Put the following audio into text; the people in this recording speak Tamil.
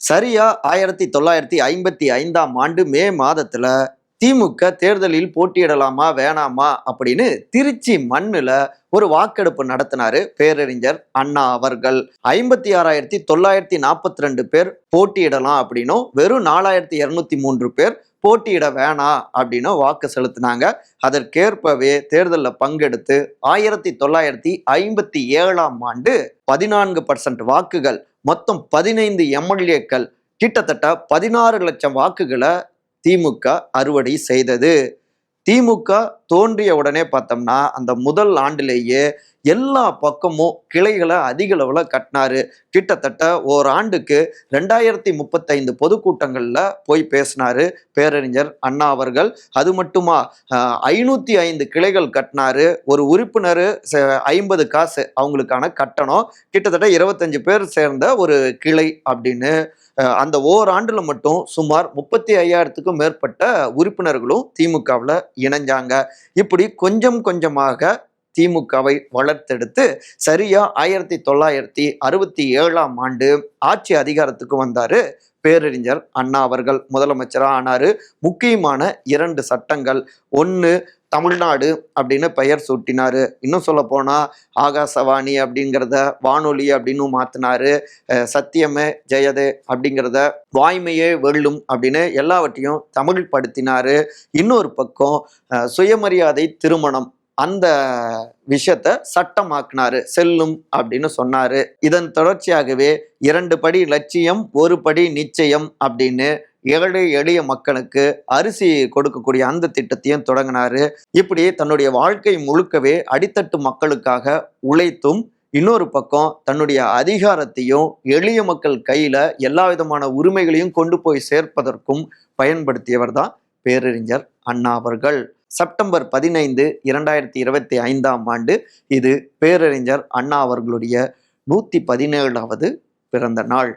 சரியா 1955ஆம் ஆண்டு மே மாதத்துல திமுக தேர்தலில் போட்டியிடலாமா வேணாமா அப்படின்னு திருச்சி மண்ணுல ஒரு வாக்கெடுப்பு நடத்தினாரு பேரறிஞர் அண்ணா அவர்கள். 56,942 பேர் போட்டியிடலாம் அப்படின்னும் வெறும் 4,203 பேர் போட்டியிட வேணாம் அப்படின்னு வாக்கு செலுத்தினாங்க. அதற்கேற்பவே தேர்தலில் பங்கெடுத்து 1957ஆம் ஆண்டு 14% வாக்குகள், மொத்தம் 15 எம்எல்ஏக்கள், கிட்டத்தட்ட 16 லட்சம் வாக்குகளை திமுக அறுவடை செய்தது. திமுக தோன்றிய உடனே பார்த்தோம்னா அந்த முதல் ஆண்டிலேயே எல்லா பக்கமும் கிளைகளை அதிக அளவுல கட்டினாரு. கிட்டத்தட்ட ஓராண்டுக்கு 2035 பொதுக்கூட்டங்கள்ல போய் பேசினாரு பேரறிஞர் அண்ணா அவர்கள். அது மட்டுமா 505 கிளைகள் கட்டினாரு. ஒரு உறுப்பினர் 50 காசு அவங்களுக்கான கட்டணம், கிட்டத்தட்ட 25 பேர் சேர்ந்த ஒரு கிளை அப்படின்னு அந்த ஓராண்டுல மட்டும் சுமார் 35,000க்கும் மேற்பட்ட உறுப்பினர்களும் திமுகவில் இணைஞ்சாங்க. இப்படி கொஞ்சம் கொஞ்சமாக திமுகவை வளர்த்தெடுத்து சரியா 1967ஆம் ஆண்டு ஆட்சி அதிகாரத்துக்கு வந்தாரு பேரறிஞர் அண்ணா அவர்கள். முதலமைச்சராக ஆனாரு. முக்கியமான 2 சட்டங்கள், ஒன்று தமிழ்நாடு அப்படின்னு பெயர் சூட்டினாரு. இன்னும் சொல்ல போனா ஆகாசவாணி அப்படிங்கிறத வானொலி அப்படின்னு மாத்தினாரு. சத்தியமே ஜெயதே அப்படிங்கிறத வாய்மையே வெல்லும் அப்படின்னு எல்லாவற்றையும் தமிழ் படுத்தினாரு. இன்னொரு பக்கம் சுயமரியாதை திருமணம் அந்த விஷயத்த சட்டமாக்குனாரு, செல்லும் அப்படின்னு சொன்னாரு. இதன் தொடர்ச்சியாகவே 2 படி லட்சியம் 1 படி நிச்சயம் அப்படின்னு ஏழை எளிய மக்களுக்கு அரிசி கொடுக்கக்கூடிய அந்த திட்டத்தையும் தொடங்கினாரு. இப்படி தன்னுடைய வாழ்க்கை முழுக்கவே அடித்தட்டு மக்களுக்காக உழைத்தும், இன்னொரு பக்கம் தன்னுடைய அதிகாரத்தையும் எளிய மக்கள் கையில எல்லா விதமான உரிமைகளையும் கொண்டு போய் சேர்ப்பதற்கும் பயன்படுத்தியவர் தான் பேரறிஞர் அண்ணா அவர்கள். செப்டம்பர் 15, 2025ஆம் ஆண்டு இது பேரறிஞர் அண்ணா அவர்களுடைய 117வது பிறந்த நாள்.